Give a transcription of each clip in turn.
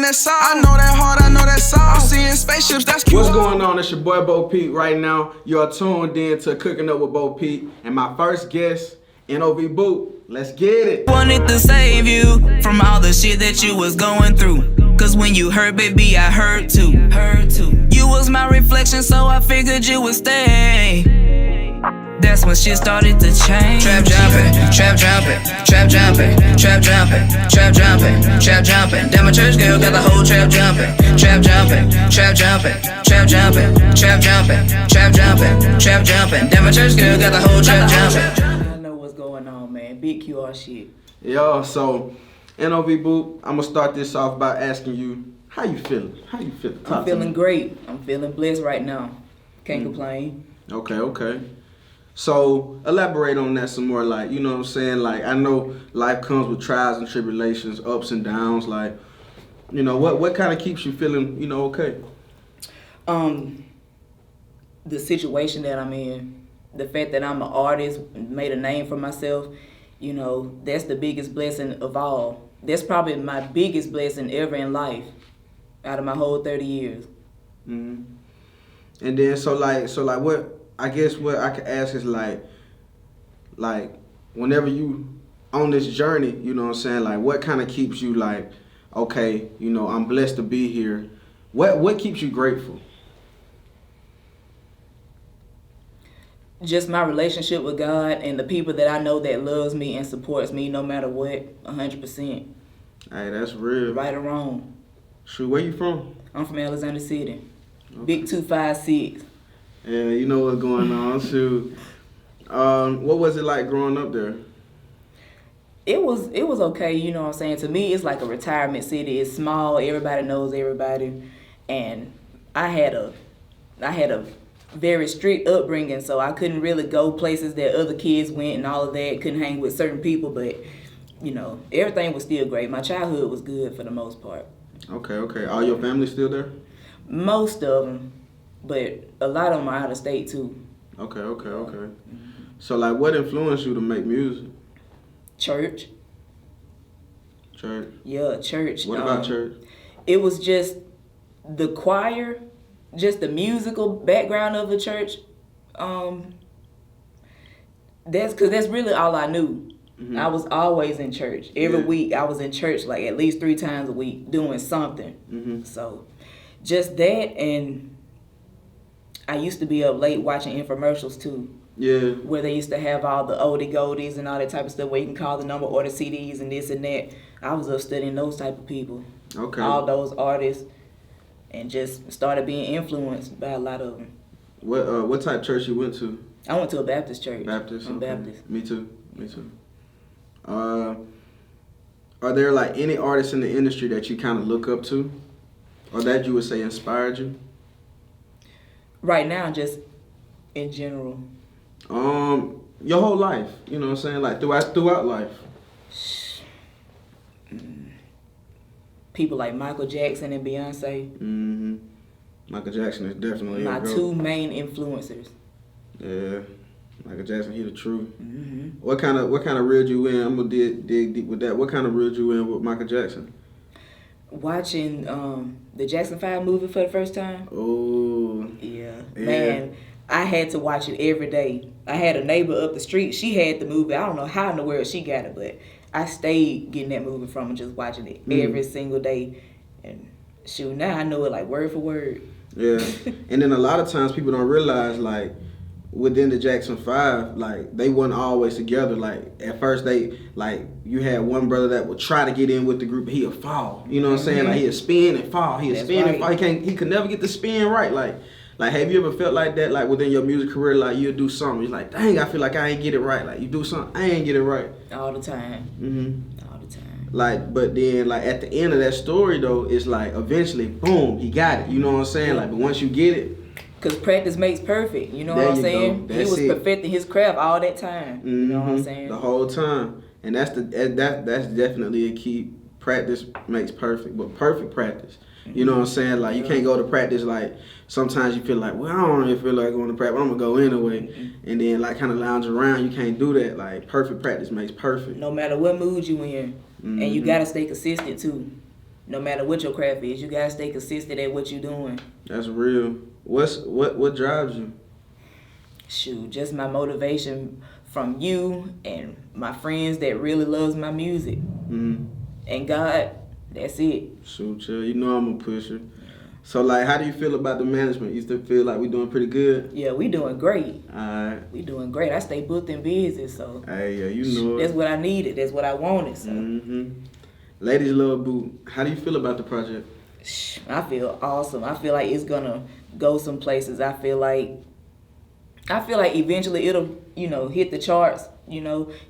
that song. I know that hard, I know that song. I'm seeing spaceships, that's cute. What's going on? It's your boy Bopete right now. You're tuned in to Cooking Up with Bopete. And my first guest, NOV Boop. Let's get it. Wanted to save you from all the shit that you was going through. Cause when you hurt, baby, I hurt too. You was my reflection, so I figured you would stay. That's when shit started to change. Trap jumping, trap jumping, trap jumping, trap jumping, trap jumping, trap jumping. Damn, my church girl got the whole trap jumping, trap jumping, trap jumping, trap jumping, trap jumping, trap jumping, trap jumping. Damn, my church girl got the whole trap jumping. I know what's going on, man. Big QR shit. Yo, so NOV Boop, I'm gonna start this off by asking you, how you feeling? How you feeling? I'm feeling great. I'm feeling blessed right now. Can't complain. Okay. So elaborate on that some more, like, you know what I'm saying? Like, I know life comes with trials and tribulations, ups and downs. Like, you know, what kind of keeps you feeling, you know, okay? The situation that I'm in, the fact that I'm an artist, made a name for myself, you know, that's the biggest blessing of all. That's probably my biggest blessing ever in life, out of my whole 30 years. Mm-hmm. And then, so what? I guess what I could ask is like whenever you on this journey, you know what I'm saying, like what kind of keeps you like, okay, you know, I'm blessed to be here. What keeps you grateful? Just my relationship with God and the people that I know that loves me and supports me no matter what, 100%. Hey, that's real. Right or wrong. Shoot, where you from? I'm from Alexander City. Okay. Big 256. Yeah, you know what's going on. Shoot. What was it like growing up there? It was okay, you know what I'm saying? To me, it's like a retirement city. It's small, everybody knows everybody. And I had a very strict upbringing, so I couldn't really go places that other kids went and all of that. Couldn't hang with certain people, but, you know, everything was still great. My childhood was good for the most part. Okay. All your family still there? Most of them, but a lot of them are out of state too. Okay. So like, what influenced you to make music? Church. Yeah, church. What about church? It was just the choir, just the musical background of the church. That's really all I knew. Mm-hmm. I was always in church. Every week I was in church like at least 3 times a week doing something. Mm-hmm. So just that, and I used to be up late watching infomercials too. Yeah. Where they used to have all the oldie goldies and all that type of stuff where you can call the number, order CDs and this and that. I was up studying those type of people. Okay. All those artists, and just started being influenced by a lot of them. What type of church you went to? I went to a Baptist church. Baptist? I'm okay. Baptist. Me too. Are there like any artists in the industry that you kind of look up to? Or that you would say inspired you? Right now, just in general. Your whole life, you know what I'm saying? Like throughout life. People like Michael Jackson and Beyonce. Mm-hmm. Michael Jackson is definitely my 2 main influencers. Yeah, Michael Jackson, he the truth. Mm-hmm. What kind of reeled you in? I'm gonna dig deep with that. What kind of reeled you in with Michael Jackson? Watching the Jackson 5 movie for the first time. Oh. Yeah. Man, I had to watch it every day. I had a neighbor up the street. She had the movie. I don't know how in the world she got it, but I stayed getting that movie from her, just watching it every single day. And shoot, now I know it like word for word. Yeah. And then a lot of times people don't realize, like, within the Jackson 5, like, they weren't always together. Like, at first you had one brother that would try to get in with the group, but he'd fall. You know what I'm saying? Like, he'd spin and fall. And fall. He could never get the spin right. Like, have you ever felt like that, like, within your music career, like, you'll do something, you're like, dang, I feel like I ain't get it right. Like, you do something, I ain't get it right. All the time. Mm-hmm. All the time. Like, but then, like, at the end of that story, though, it's like, eventually, boom, he got it. You know what I'm saying? Like, but once you get it. Because practice makes perfect. You know what I'm saying? He was perfecting his craft all that time. Mm-hmm. You know what I'm saying? The whole time. And that's definitely a key. Practice makes perfect, but perfect practice. You know what I'm saying? Like, you can't go to practice, like, sometimes you feel like, well, I don't really feel like going to practice, but I'm going to go anyway. And then, like, kind of lounge around. You can't do that. Like, perfect practice makes perfect. No matter what mood you in. And you got to stay consistent, too. no matter what your craft is, you gotta stay consistent at what you're doing. That's real. What drives you? Shoot, just my motivation from you and my friends that really loves my music. Mm-hmm. And God, that's it. Shoot, chill. You know I'm a pusher. So, like, how do you feel about the management? You still feel like we doing pretty good? Yeah, we doing great. Alright. We doing great. I stay booked and busy, so. Hey, yeah, you know it. That's what I needed. That's what I wanted, so. Mm-hmm. Ladies Love Boot, how do you feel about the project? I feel awesome. I feel like it's gonna go some places. I feel like eventually it'll, hit the charts, as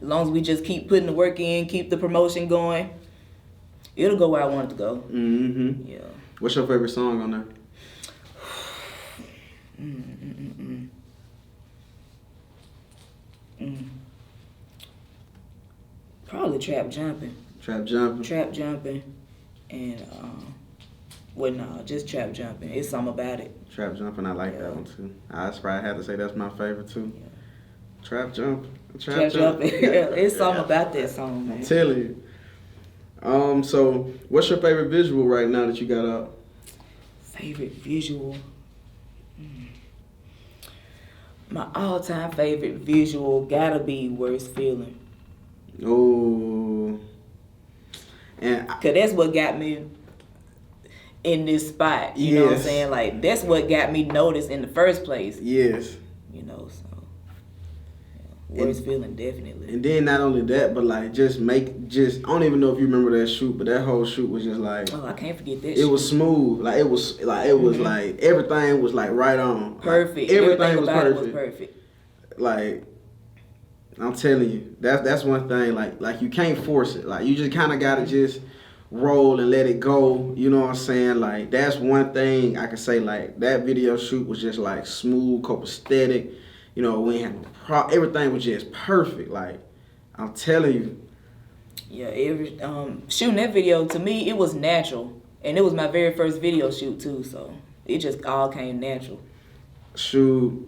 long as we just keep putting the work in, keep the promotion going, it'll go where I want it to go. Mm-hmm. Yeah. What's your favorite song on there? Probably Trap Jumping. Trap Jumping? Trap Jumping. And, just Trap Jumping. It's something about it. Trap Jumping, I like that one too. I probably had to say that's my favorite too. Yeah. Trap Jumping. Trap Jumping. Yeah, it's something about that song, man. I'm telling you. So what's your favorite visual right now that you got out? Favorite visual? My all-time favorite visual gotta be Worst Feeling. Oh. And Cause that's what got me in this spot. You know what I'm saying? Like, that's what got me noticed in the first place. Yes. So Worst Feeling, definitely. And then not only that, but like I don't even know if you remember that shoot, but that whole shoot was just like, oh, I can't forget that. It was smooth. Like it was like everything was like right on. Perfect. Like, everything was perfect. It was perfect. Like I'm telling you, that's one thing. Like you can't force it. Like you just kind of gotta just roll and let it go. You know what I'm saying? Like that's one thing I can say. Like that video shoot was just like smooth, copacetic. We had everything was just perfect. Like I'm telling you. Yeah, shooting that video, to me, it was natural. And it was my very first video shoot, too, so it just all came natural. Shoot.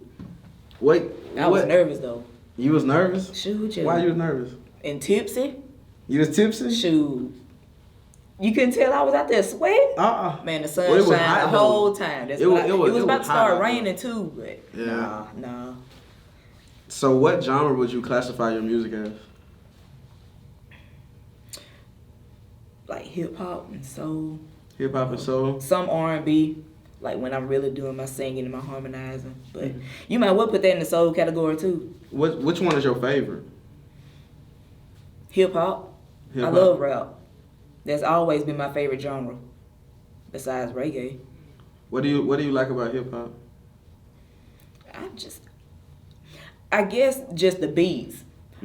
Wait. I was nervous, though. You was nervous? Shoot, yeah. Why you was nervous? And tipsy. You was tipsy? Shoot. You couldn't tell I was out there sweating? Man, the sun shined the whole time. It was about to start raining, too, but yeah. Nah. So what genre would you classify your music as? Like hip-hop and soul. Hip-hop and soul? Some R&B, like when I'm really doing my singing and my harmonizing. But you might well put that in the soul category, too. Which one is your favorite? Hip-hop. I love rap. That's always been my favorite genre, besides reggae. What do you like about hip-hop? I guess just the beats.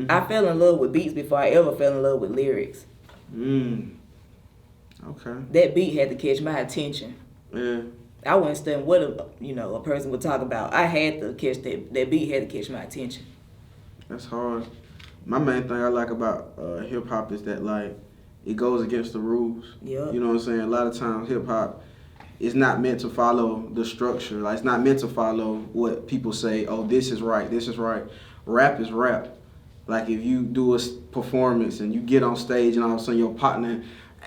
I fell in love with beats before I ever fell in love with lyrics. Okay. That beat had to catch my attention. Yeah. I wasn't studying what a person would talk about. I had to catch that beat had to catch my attention. That's hard. My main thing I like about hip hop is that like it goes against the rules. Yeah. You know what I'm saying? A lot of times hip hop is not meant to follow the structure. Like it's not meant to follow what people say, oh, this is right, this is right. Rap is rap. Like if you do a performance and you get on stage and all of a sudden your partner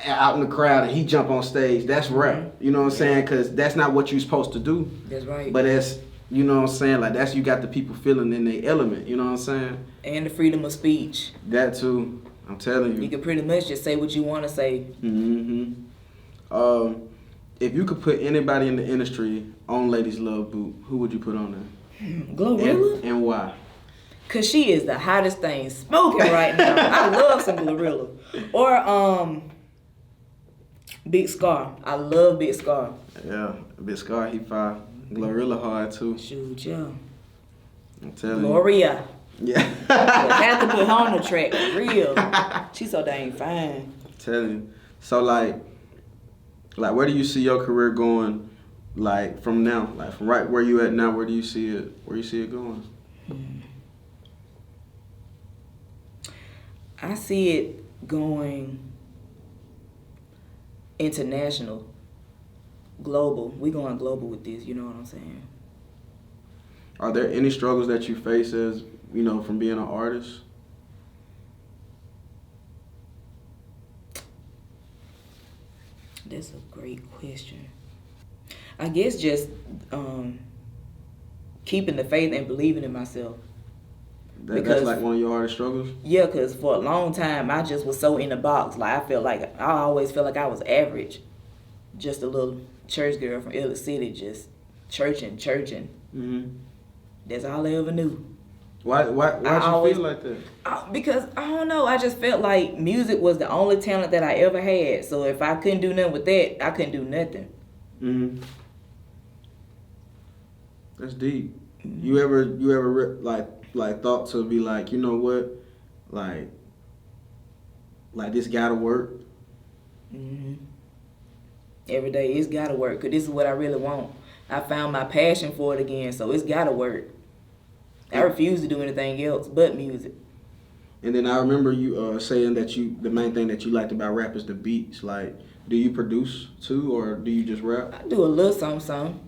out in the crowd and he jump on stage, that's rap. You know what I'm saying? Because that's not what you're supposed to do. That's right. But that's, you know what I'm saying? Like that's, you got the people feeling in their element. You know what I'm saying? And the freedom of speech. That too. I'm telling you. You can pretty much just say what you want to say. If you could put anybody in the industry on Ladies Love Boot, who would you put on there? Glorilla? And why? Cause she is the hottest thing smoking right now. I love some Glorilla. Or Big Scar. I love Big Scar. Yeah, Big Scar, he fire. Glorilla hard too. Shoot, yeah. I'm telling Gloria. you. Yeah. Have to put her on the track, for real. She's so dang fine. I'm telling you. So like where do you see your career going? Like from now, like from right where you at now, where do you see it? Where you see it going? I see it going international, global. We going global with this, you know what I'm saying? Are there any struggles that you face as, from being an artist? That's a great question. I guess just keeping the faith and believing in myself. That's like one of your hardest struggles? Yeah, because for a long time, I just was so in the box. Like, I always felt like I was average. Just a little church girl from Ellis City, just churching. Mm-hmm. That's all I ever knew. Why you feel like that? Because, I don't know, I just felt like music was the only talent that I ever had. So if I couldn't do nothing with that, I couldn't do nothing. Mm-hmm. That's deep. Mm-hmm. You ever like thought to be like, you know what, like this gotta work? Mm-hmm. Every day it's gotta work, because this is what I really want. I found my passion for it again, so it's gotta work. I refuse to do anything else but music. And then I remember you saying that the main thing that you liked about rap is the beats. Like, do you produce too, or do you just rap? I do a little something.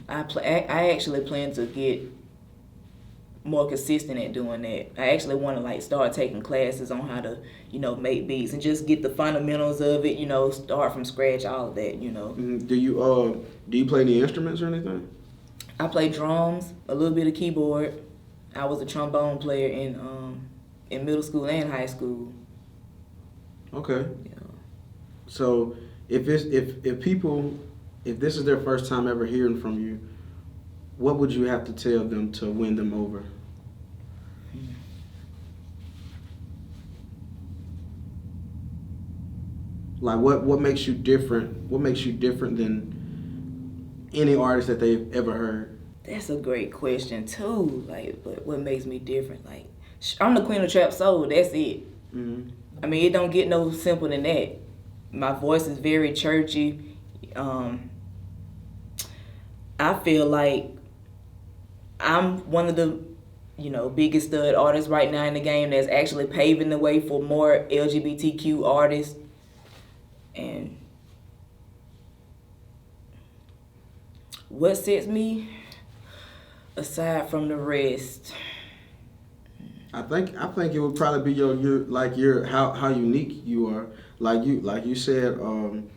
I actually plan to get more consistent at doing that. I actually want to start taking classes on how to, make beats and just get the fundamentals of it, start from scratch, all of that, Mm-hmm. Do you play any instruments or anything? I play drums, a little bit of keyboard. I was a trombone player in middle school and high school. Okay. Yeah. So if this is their first time ever hearing from you, what would you have to tell them to win them over? Like, what makes you different? What makes you different than any artist that they've ever heard? That's a great question too. But what makes me different? I'm the queen of trap soul. That's it. Mm-hmm. I mean, it don't get no simpler than that. My voice is very churchy. I feel like I'm one of the, biggest stud artists right now in the game that's actually paving the way for more LGBTQ artists. And what sets me aside from the rest? I think it would probably be how unique you are. Like you said, some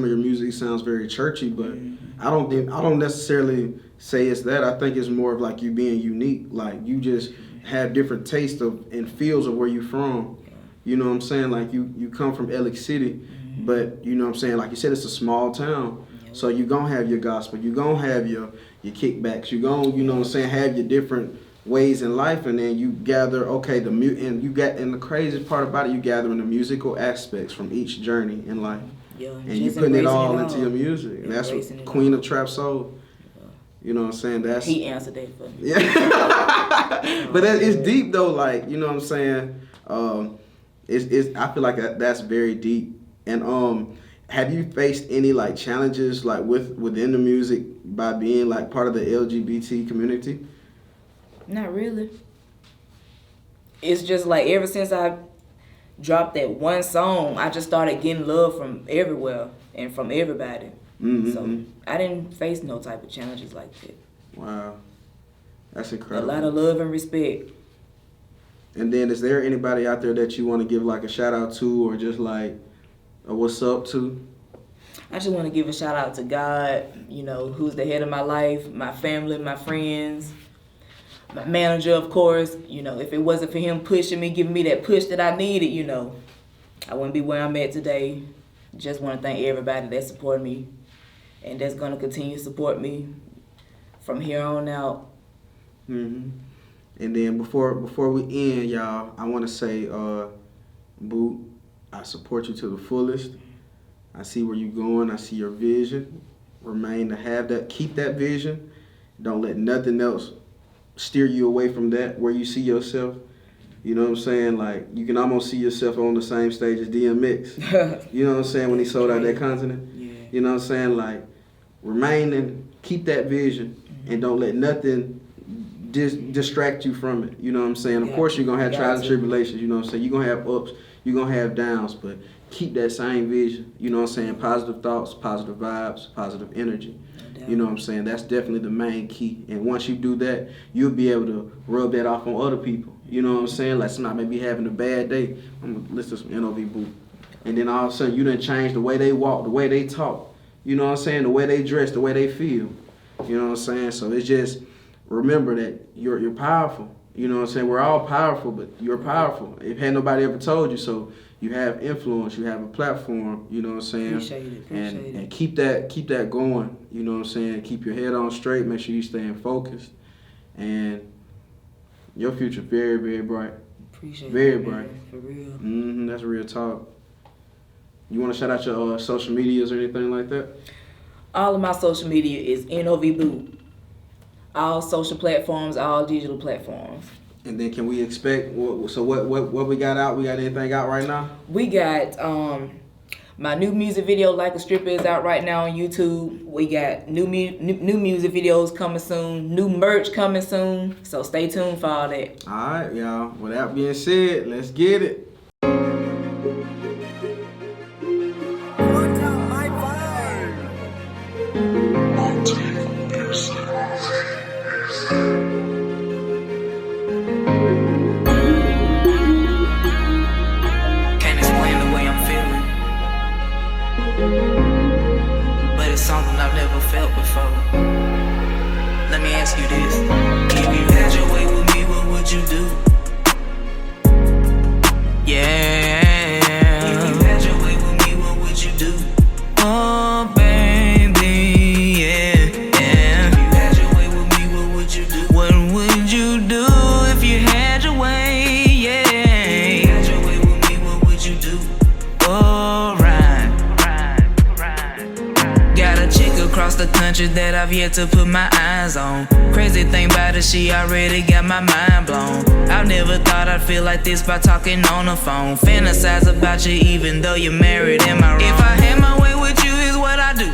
of your music sounds very churchy, but mm-hmm. I don't necessarily say it's that. I think it's more of like you being unique. Like, you just have different tastes and feels of where you're from. You know what I'm saying? Like, you come from Ellis City, mm-hmm. but you know what I'm saying? Like you said, it's a small town. Yep. So you're going to have your gospel. You're going to have your kickbacks. You're going to, you know what I'm saying, have your different ways in life. And then you gather, and the craziest part about it, you gathering the musical aspects from each journey in life. Yeah, and you putting it all into your music. And that's what Queen of Trap Soul. You know what I'm saying? He answered that for me. Yeah. But it's deep though, like, you know what I'm saying? I feel like that's very deep. And have you faced any challenges within the music by being part of the LGBT community? Not really. It's just ever since I dropped that one song, I just started getting love from everywhere and from everybody. Mm-hmm. So I didn't face no type of challenges like that. Wow. That's incredible. A lot of love and respect. And then, is there anybody out there that you want to give a shout out to, or just a what's up to? I just want to give a shout out to God, who's the head of my life, my family, my friends, my manager, of course. If it wasn't for him pushing me, giving me that push that I needed, I wouldn't be where I'm at today. Just want to thank everybody that supported me and that's going to continue to support me from here on out. Mm-hmm. And then before we end, y'all, I want to say, Boo, I support you to the fullest. I see where you're going. I see your vision. Remain to have that. Keep that vision. Don't let nothing else steer you away from that, where you see yourself. You know what I'm saying? You can almost see yourself on the same stage as DMX. You know what I'm saying? When he sold out that continent. Yeah. You know what I'm saying? Remain and keep that vision, and don't let nothing distract you from it. You know what I'm saying? Of course, you're going to have trials and tribulations. You know what I'm saying? You're going to have ups. You're going to have downs. But keep that same vision. You know what I'm saying? Positive thoughts, positive vibes, positive energy. You know what I'm saying? That's definitely the main key. And once you do that, you'll be able to rub that off on other people. You know what I'm saying? Somebody may be having a bad day. I'm going to listen to some NOV Boo. and then all of a sudden you done change the way they walk, the way they talk, you know what I'm saying, the way they dress, the way they feel, you know what I'm saying. So it's just remember that you're powerful, you know what I'm saying. We're all powerful, but you're powerful. If had nobody ever told you so, you have influence, you have a platform, you know what I'm saying. Appreciate it. And keep that going, you know what I'm saying. Keep your head on straight. Make sure you staying focused, and your future very, very bright. Appreciate very it, bright. Man, for real. That's real talk. You want to shout out your social medias or anything like that? All of my social media is NOV Boot. All social platforms, all digital platforms. And then can we expect, what we got out? We got anything out right now? We got my new music video, Like a Stripper, is out right now on YouTube. We got new music videos coming soon, new merch coming soon. So stay tuned for all that. All right, y'all. With that being said, let's get it. Can't explain the way I'm feeling, but it's something I've never felt before. Let me ask you this: if you had your way with me, what would you do? Yeah. If you had your way with me, what would you do? Oh, baby, yeah. If you had your way with me, what would you do? What would you do if you had your way? Yeah. If you had your way with me, what would you do? Oh, right. Got a chick across the country that I've yet to put my eyes on. Crazy thing about it, she already got my mind blown. I never thought I'd feel like this by talking on the phone. Fantasize about you even though you're married, am I wrong? If I had my way with you, is what I do.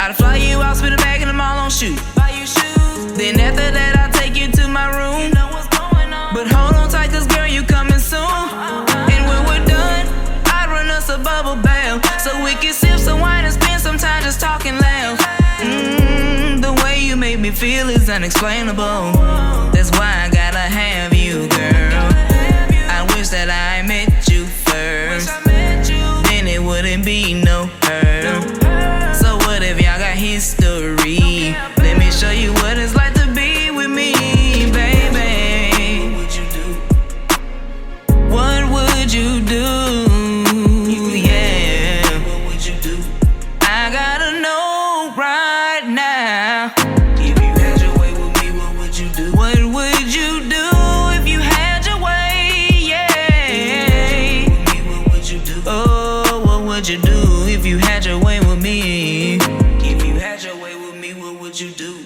I'd fly you out, spit a bag in the mall on shoes. Buy you shoes. Then after that, I'll take you to my room. You know what's going on. But hold on tight, cause girl, you coming soon. And when we're done, I'd run us a bubble bath, so we can sip some wine and spend some time just talking loud. The way you make me feel is unexplainable. That's why I gotta have you, girl. I wish that I met you first. Then it wouldn't be no hurt. So what if y'all got history? Let me show you what it's like to be with me, baby. What would you do? What would you do? Yeah. What would you do? I gotta know right now. If you had your way with me, what would you do? What would you do if you had your way? Yeah. What would you do? Oh, what would you do if you had your way with me? If you had your way with me, what would you do?